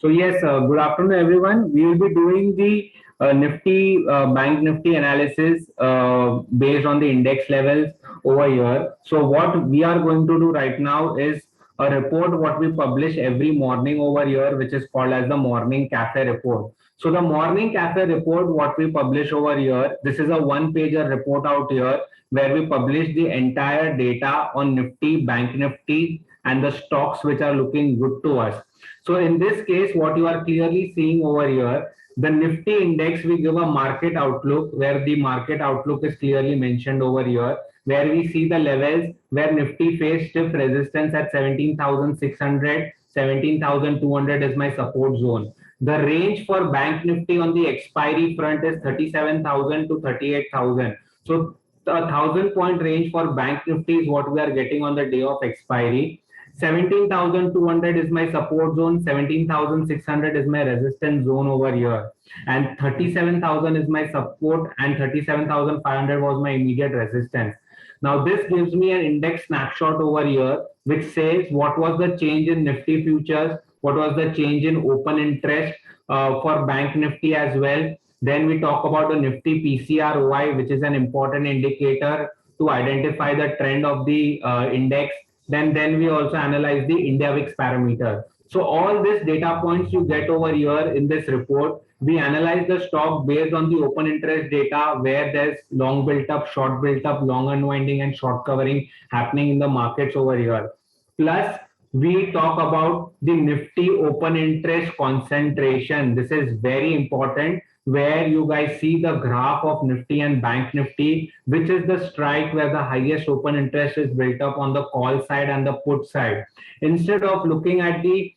So yes, good afternoon, everyone. We will be doing the Nifty Bank Nifty analysis based on the index levels over here. So what we are going to do right now is a report what we publish every morning over here, which is called as the Morning Cafe Report. So the Morning Cafe Report, what we publish over here, this is a one-pager report out here where we publish the entire data on Nifty, Bank Nifty, and the stocks which are looking good to us. So in this case, what you are clearly seeing over here, the Nifty index, we give a market outlook where the market outlook is clearly mentioned over here, where we see the levels where Nifty faced stiff resistance at 17,600, 17,200 is my support zone. The range for Bank Nifty on the expiry front is 37,000 to 38,000. So the 1,000 point range for Bank Nifty is what we are getting on the day of expiry. 17,200 is my support zone, 17,600 is my resistance zone over here, and 37,000 is my support, and 37,500 was my immediate resistance. Now this gives me an index snapshot over here which says what was the change in Nifty futures, what was the change in open interest for Bank Nifty as well. Then we talk about the Nifty PCROI, which is an important indicator to identify the trend of the index. Then we also analyze the India VIX parameter. So all these data points you get over here in this report, we analyze the stock based on the open interest data where there's long built up, short built up, long unwinding, and short covering happening in the markets over here. Plus, we talk about the Nifty open interest concentration. This is very important where you guys see the graph of Nifty and Bank Nifty, which is the strike where the highest open interest is built up on the call side and the put side. Instead of looking at the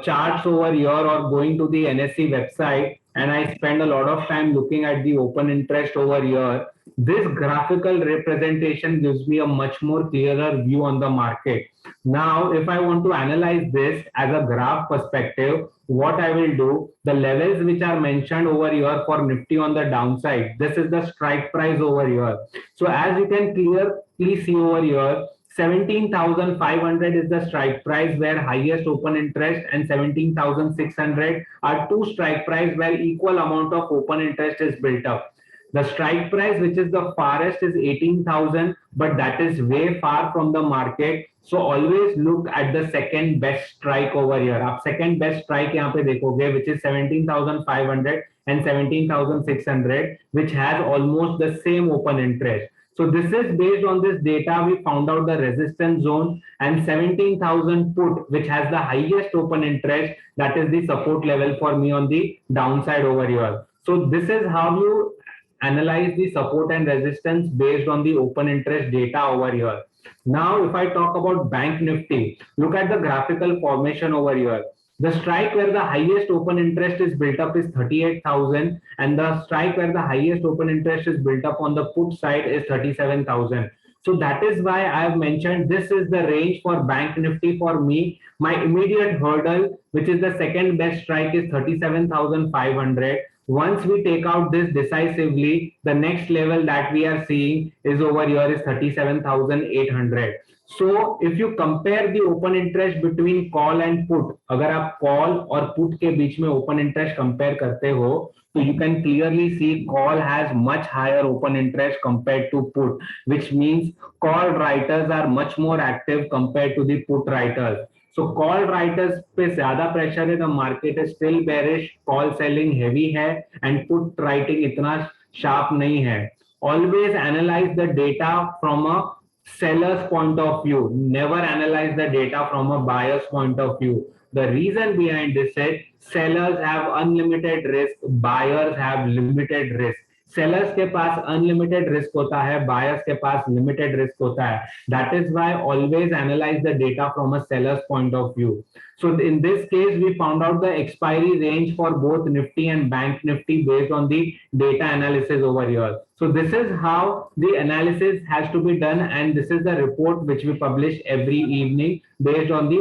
charts over here or going to the NSE website, and I spend a lot of time looking at the open interest over here, this graphical representation gives me a much more clearer view on the market. Now, if I want to analyze this as a graph perspective, what I will do, the levels which are mentioned over here for Nifty on the downside, this is the strike price over here. So as you can clearly see over here, 17,500 is the strike price where highest open interest, and 17,600 are two strike price where equal amount of open interest is built up. The strike price, which is the farthest, is 18,000, but that is way far from the market. So always look at the second best strike over here. आप second best strike यहाँ पे देखोगे, which is 17,500 and 17,600, which has almost the same open interest. So this is based on this data, we found out the resistance zone, and 17,000 put, which has the highest open interest, that is the support level for me on the downside over here. So this is how you analyze the support and resistance based on the open interest data over here. Now, if I talk about Bank Nifty, look at the graphical formation over here. The strike where the highest open interest is built up is 38,000, and the strike where the highest open interest is built up on the put side is 37,000. So that is why I have mentioned this is the range for Bank Nifty for me. My immediate hurdle, which is the second best strike, is 37,500. Once we take out this decisively, the next level that we are seeing is over here is 37,800. So if you compare the open interest between call and put, अगर आप call और put के बीच में open interest compare करते हो, so you can clearly see call has much higher open interest compared to put, which means call writers are much more active compared to the put writers. So call writers पे ज्यादा pressure है, the market is still bearish, call selling heavy है, and put writing इतना sharp नहीं है. Always analyze the data from a seller's point of view. Never analyze the data from a buyer's point of view. The reason behind this is sellers have unlimited risk, buyers have limited risk. Sellers के पास unlimited risk होता है, buyers के पास limited risk होता है. That is why always analyze the data from a seller's point of view. So in this case, we found out the expiry range for both Nifty and Bank Nifty based on the data analysis over here. So this is how the analysis has to be done, and this is the report which we publish every evening based on the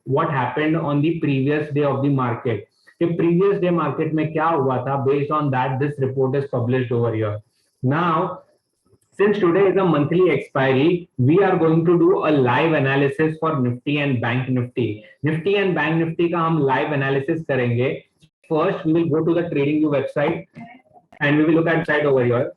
what happened on the previous day of the market. कि previous day market में क्या हुआ था, based on that this report is published over here. Now Since today is a monthly expiry, we are going to do a live analysis for Nifty and Bank Nifty. Nifty and Bank Nifty का हम live analysis करेंगे. First, we will go to the TradingView website and we will look at site over here.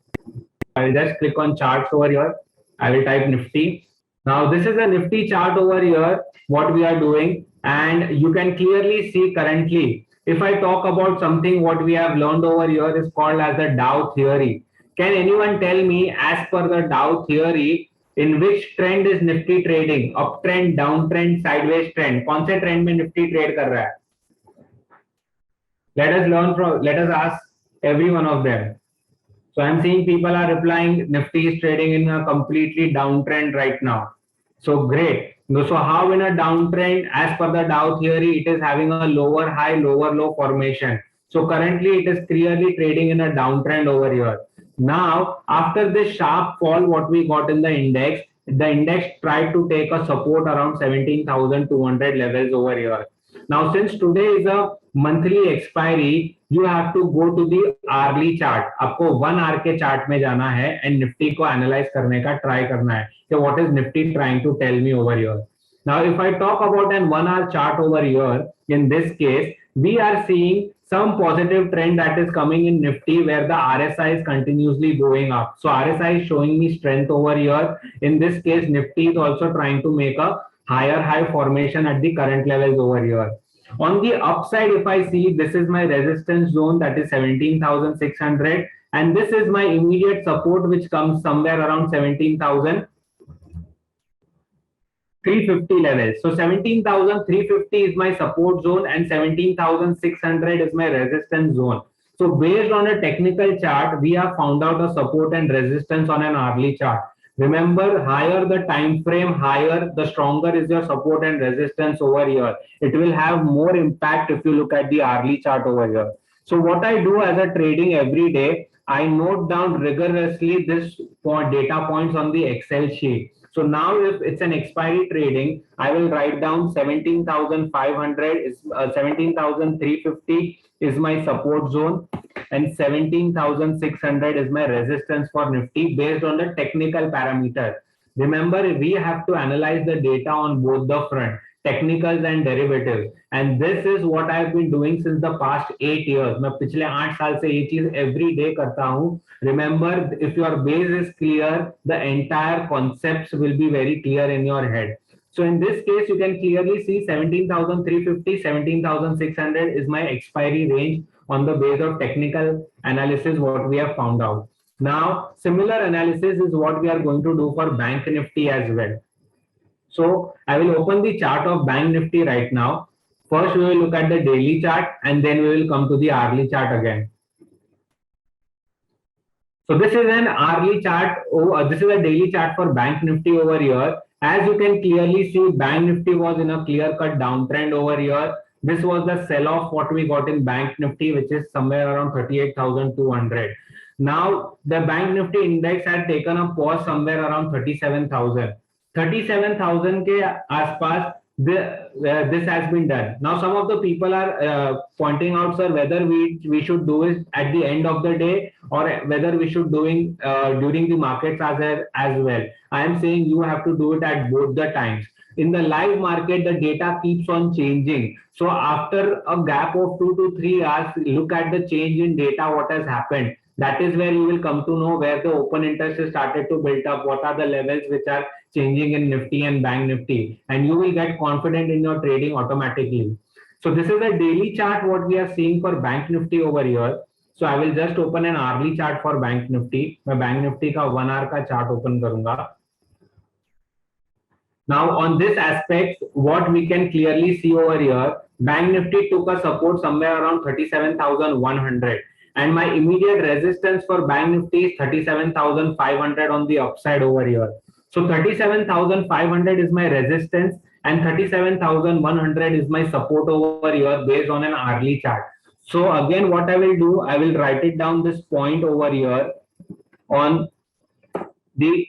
I will just click on charts over here. I will type Nifty. Now this is a Nifty chart over here, what we are doing, and you can clearly see currently, if I talk about something what we have learned over here is called as the Dow theory. Can anyone tell me, as per the Dow theory, in which trend is Nifty trading? Uptrend, downtrend, sideways trend? कौन से trend में Nifty trade कर रहा है? Let us ask every one of them. So I'm seeing people are replying Nifty is trading in a completely downtrend right now. So great. So how in a downtrend, as per the Dow theory, it is having a lower high, lower low formation. So currently it is clearly trading in a downtrend over here. Now, after this sharp fall, what we got in the index tried to take a support around 17,200 levels over here. Now, since today is a monthly expiry, you have to go to the hourly chart. आपको 1 hour के chart में जाना है and Nifty को analyze करने का try करना है. So what is Nifty trying to tell me over here? Now, if I talk about an 1 hour chart over here, in this case, we are seeing some positive trend that is coming in Nifty where the RSI is continuously going up. So RSI is showing me strength over here. In this case, Nifty is also trying to make a higher high formation at the current levels over here. On the upside, if I see, this is my resistance zone, that is 17,600, and this is my immediate support, which comes somewhere around 17,350 levels. So 17,350 is my support zone and 17,600 is my resistance zone. So based on a technical chart, we have found out a support and resistance on an hourly chart. Remember, higher the time frame, higher the stronger is your support and resistance over here. It will have more impact if you look at the hourly chart over here. So what I do as a trading every day, I note down rigorously this data points on the Excel sheet. So now if it's an expiry trading, I will write down 17,500 is 17,350 is my support zone and 17,600 is my resistance for Nifty based on the technical parameter. Remember, we have to analyze the data on both the front, technicals and derivatives. And this is what I have been doing since the past 8 years. मैं पिछले 8 साल से ये चीज every day करता हूँ. Remember, if your base is clear, the entire concepts will be very clear in your head. So in this case, you can clearly see 17,350, 17,600 is my expiry range on the base of technical analysis, what we have found out. Now, similar analysis is what we are going to do for Bank Nifty as well. So I will open the chart of Bank Nifty right now. First, we will look at the daily chart and then we will come to the hourly chart again. So this is an hourly chart. This is a daily chart for Bank Nifty over here. As you can clearly see, Bank Nifty was in a clear-cut downtrend over here. This was the sell-off what we got in Bank Nifty, which is somewhere around 38,200. Now, the Bank Nifty index had taken a pause somewhere around 37,000. 37,000 के आसपास this has been done. Now some of the people are pointing out, sir, whether we should do it at the end of the day or whether we should doing during the markets as well. I am saying you have to do it at both the times. In the live market, the data keeps on changing. So after a gap of 2 to 3 hours, look at the change in data, what has happened. That is where you will come to know where the open interest is started to build up, what are the levels which are changing in Nifty and Bank Nifty, and you will get confident in your trading automatically. So this is a daily chart what we are seeing for Bank Nifty over here. So I will just open an hourly chart for Bank Nifty. मैं Bank Nifty का 1 hour का chart open करूंगा. Now on this aspect, what we can clearly see over here, Bank Nifty took a support somewhere around 37,100. And my immediate resistance for Bank Nifty is 37,500 on the upside over here. So 37,500 is my resistance and 37,100 is my support over here based on an hourly chart. So again, what I will do, I will write it down this point over here on the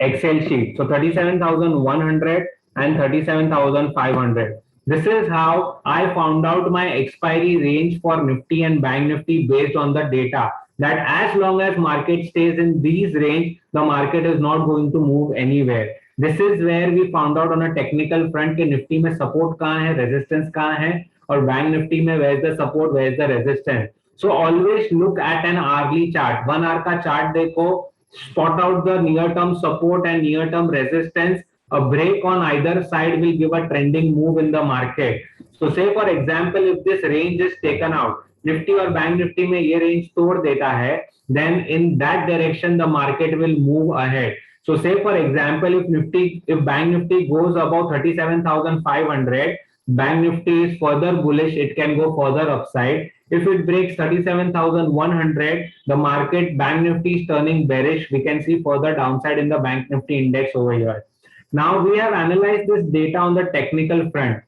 Excel sheet. So 37,100 and 37,500. This is how I found out my expiry range for Nifty and Bank Nifty based on the data. that as long as market stays in these range, the market is not going to move anywhere. This is where we found out on a technical front कि Nifty में support कहाँ है, resistance कहाँ है, और bank Nifty में where is the support, where is the resistance. So always look at an hourly chart. 1 hour का chart देखो, spot out the near term support and near term resistance. A break on either side will give a trending move in the market. So say for example, if this range is taken out, Nifty और Bank Nifty में ये range तोड़ देता है, then in that direction the market will move ahead. So say for example, if Bank Nifty goes above 37,500, Bank Nifty is further bullish, it can go further upside. If it breaks 37,100, the market Bank Nifty is turning bearish. We can see further downside in the Bank Nifty index over here. Now we have analyzed this data on the technical front.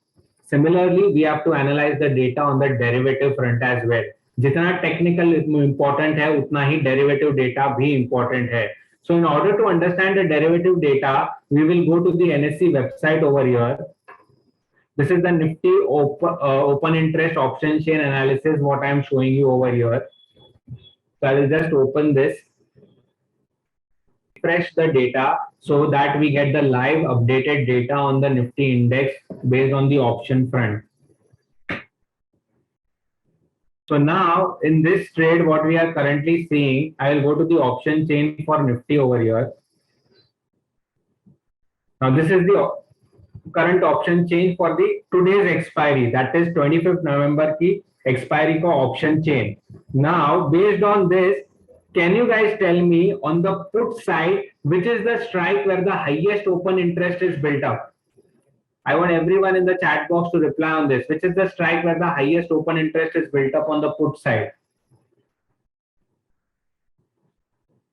Similarly, we have to analyze the data on the derivative front as well. जितना technical important है, उतना ही derivative data भी important है. So in order to understand the derivative data, we will go to the NSE website over here. This is the Nifty open interest option chain analysis, what I am showing you over here. So I will just open this, refresh the data so that we get the live updated data on the Nifty index based on the option front. So now in this trade, what we are currently seeing, I will go to the option chain for Nifty over here. Now this is the current option chain for the today's expiry, that is 25th November की expiry का option chain. Now based on this, can you guys tell me on the put side, which is the strike where the highest open interest is built up? I want everyone in the chat box to reply on this. Which is the strike where the highest open interest is built up on the put side?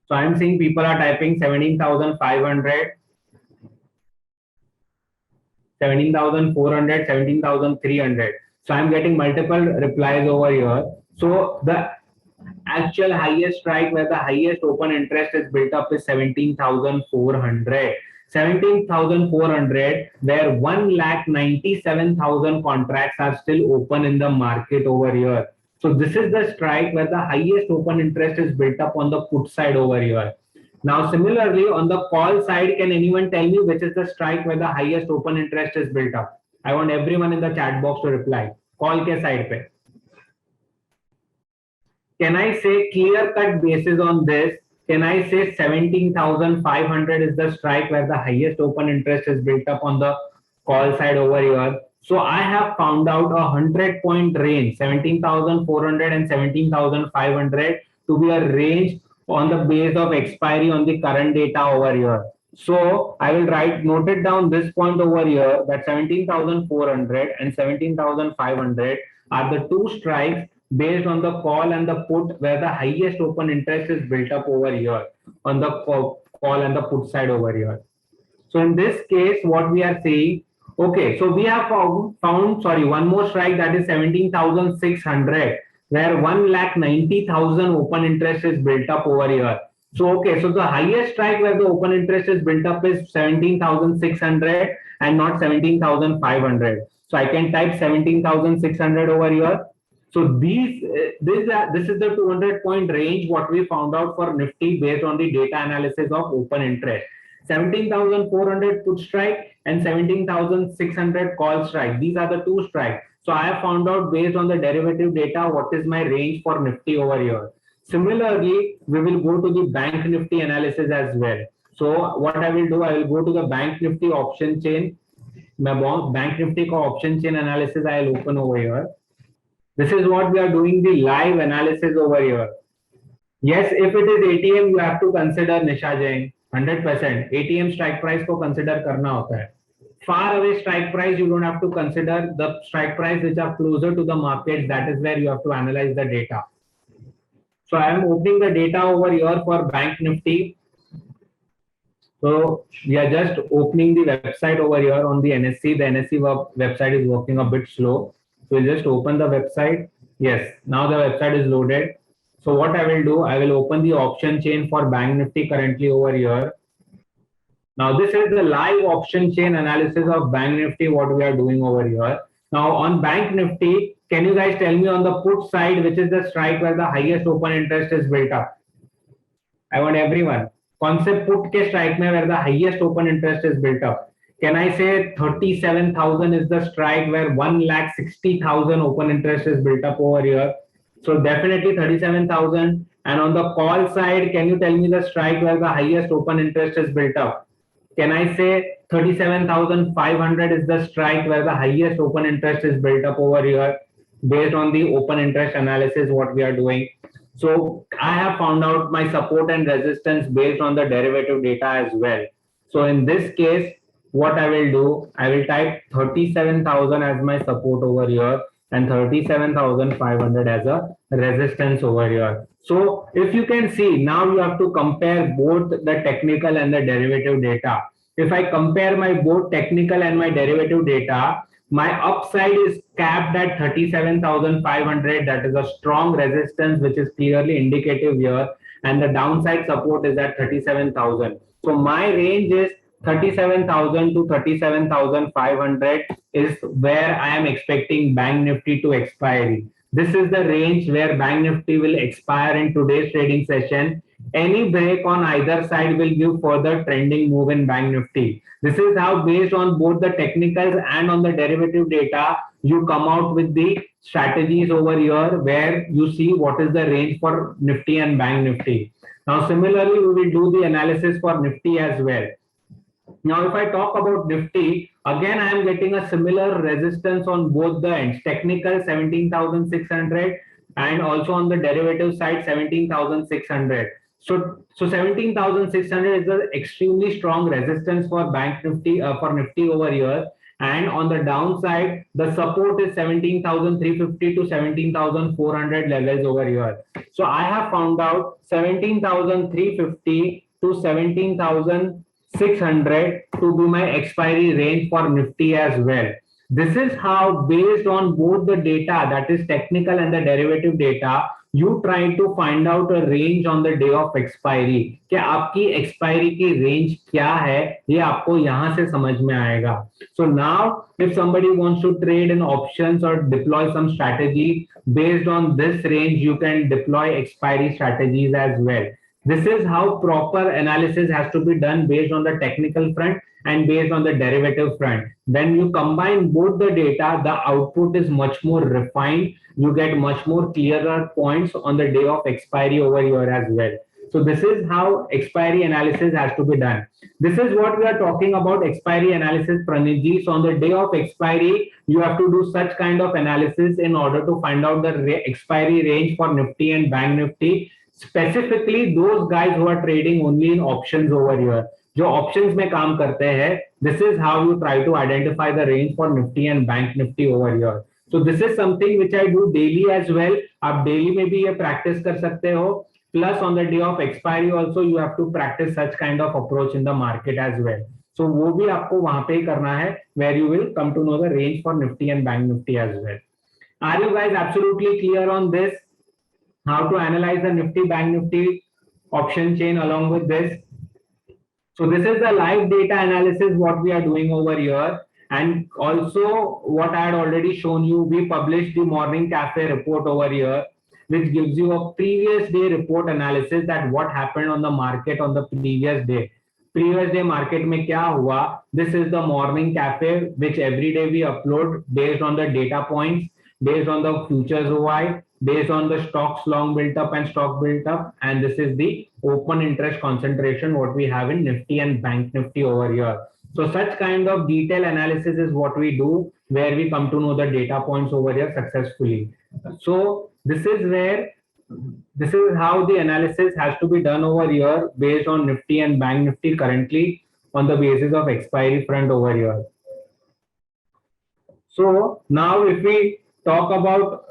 So I'm seeing people are typing 17,500, 17,400, 17,300. So I'm getting multiple replies over here. So the actual highest strike where the highest open interest is built up is 17,400. 17,400 where 1,97,000 contracts are still open in the market over here. So this is the strike where the highest open interest is built up on the put side over here. Now similarly on the call side, can anyone tell me which is the strike where the highest open interest is built up? I want everyone in the chat box to reply. Call ke side pe. Can I say clear cut basis on this? Can I say 17,500 is the strike where the highest open interest is built up on the call side over here? So I have found out a 100-point range, 17,400 and 17,500 to be a range on the base of expiry on the current data over here. So I will note it down this point over here that 17,400 and 17,500 are the two strikes based on the call and the put where the highest open interest is built up over here on the call and the put side over here. So in this case, what we are saying, okay, so we have found one more strike, that is 17,600 where 1,90,000 open interest is built up over here. So okay, so the highest strike where the open interest is built up is 17,600 and not 17,500. So I can type 17,600 over here. So this is the 200-point range what we found out for Nifty based on the data analysis of open interest. 17,400 put strike and 17,600 call strike. These are the two strikes. So I have found out based on the derivative data what is my range for Nifty over here. Similarly, we will go to the Bank Nifty analysis as well. So what I will do, I will go to the Bank Nifty option chain. Bank Nifty का option chain analysis I will open over here. This is what we are doing the live analysis over here. Yes, if it is ATM, you have to consider Nisha Jain 100%. ATM strike price को consider करना होता है. Far away strike price, you don't have to consider. The strike price which are closer to the market, that is where you have to analyze the data. So I am opening the data over here for Bank Nifty. So we are just opening the website over here on the NSE. The NSE website is working a bit slow. So we'll just open the website. Yes, now the website is loaded. So what I will do, I will open the option chain for Bank Nifty currently over here. Now this is the live option chain analysis of Bank Nifty, what we are doing over here. Now on Bank Nifty, Can you guys tell me on the put side, which is the strike where the highest open interest is built up? I want everyone. Concept put ke strike mein where the highest open interest is built up. Can I say 37,000 is the strike where 1,60,000 open interest is built up over here? So definitely 37,000. And on the call side, can you tell me the strike where the highest open interest is built up? Can I say 37,500 is the strike where the highest open interest is built up over here based on the open interest analysis what we are doing? So I have found out my support and resistance based on the derivative data as well. So in this case, what I will do, I will type 37,000 as my support over here and 37,500 as a resistance over here. So if you can see, now you have to compare both the technical and the derivative data. If I compare my both technical and my derivative data, my upside is capped at 37,500. That is a strong resistance, which is clearly indicative here. And the downside support is at 37,000. So my range is 37,000 to 37,500 is where I am expecting Bank Nifty to expiry. This is the range where Bank Nifty will expire in today's trading session. Any break on either side will give further trending move in Bank Nifty. This is how, based on both the technicals and on the derivative data, you come out with the strategies over here where you see what is the range for Nifty and Bank Nifty. Now, similarly, we will do the analysis for Nifty as well. Now, if I talk about Nifty, again, I am getting a similar resistance on both the ends. Technical 17,600 and also on the derivative side 17,600. So 17,600 is an extremely strong resistance for Bank Nifty for Nifty over here. And on the downside, the support is 17,350 to 17,400 levels over here. So I have found out 17,350 to 17,600 to be my expiry range for Nifty as well. This is how, based on both the data, that is technical and the derivative data, you try to find out a range on the day of expiry. कि आपकी expiry की range क्या है, ये आपको यहाँ से समझ में आएगा. So now, if somebody wants to trade in options or deploy some strategy based on this range, you can deploy expiry strategies as well. This is how proper analysis has to be done based on the technical front and based on the derivative front. When you combine both the data, the output is much more refined. You get much more clearer points on the day of expiry over here as well. So this is how expiry analysis has to be done. This is what we are talking about, expiry analysis, Pranitji. So on the day of expiry, you have to do such kind of analysis in order to find out the expiry range for Nifty and Bank Nifty. Specifically, those guys who are trading only in options over here, जो options में काम करते हैं, this is how you try to identify the range for Nifty and Bank Nifty over here. So this is something which I do daily as well. आप daily में भी ये practice कर सकते हो. Plus on the day of expiry also you have to practice such kind of approach in the market as well. So वो भी आपको वहां पे ही करना है, where you will come to know the range for Nifty and Bank Nifty as well. Are you guys absolutely clear on this? How to analyze the Nifty Bank Nifty option chain along with this? So this is the live data analysis what we are doing over here. And also what I had already shown you, we published the morning cafe report over here, which gives you a previous day report analysis that what happened on the market on the previous day. Previous day market में क्या हुआ? This is the morning cafe which every day we upload based on the data points, based on the futures OI, based on the stocks long built up and stock built up, and this is the open interest concentration what we have in Nifty and Bank Nifty over here. So such kind of detailed analysis is what we do, where we come to know the data points over here successfully. So this is how the analysis has to be done over here based on Nifty and Bank Nifty currently on the basis of expiry front over here. So now if we talk about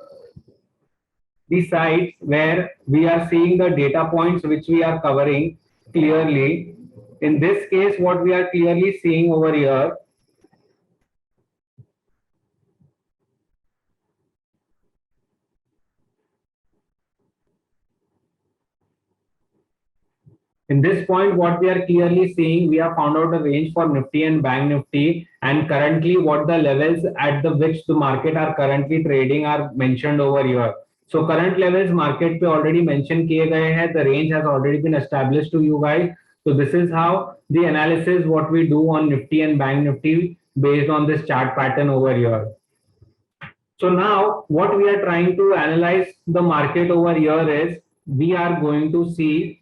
the sites where we are seeing the data points which we are covering clearly, in this case what we are clearly seeing over here, In this point, what we are clearly seeing, we have found out a range for Nifty and Bank Nifty, and currently what the levels at the which the market are currently trading are mentioned over here. So current levels market पे already mentioned किए गए हैं. The range has already been established to you guys. So this is how the analysis what we do on Nifty and Bank Nifty based on this chart pattern over here. So now what we are trying to analyze the market over here is we are going to see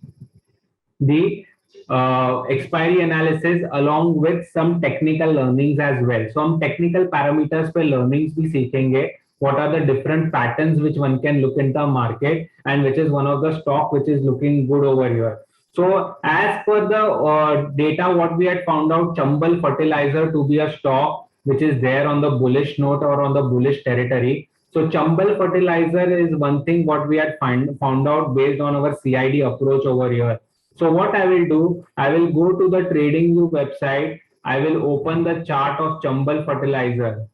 the expiry analysis along with some technical learnings as well. So हम technical parameters पे learnings भी सीखेंगे. What are the different patterns which one can look in the market and which is one of the stock which is looking good over here. So as per the data, what we had found out, Chambal Fertilizer to be a stock which is there on the bullish note or on the bullish territory. So Chambal Fertilizer is one thing what we had found out based on our CID approach over here. So what I will do, I will go to the TradingView website. I will open the chart of Chambal Fertilizer.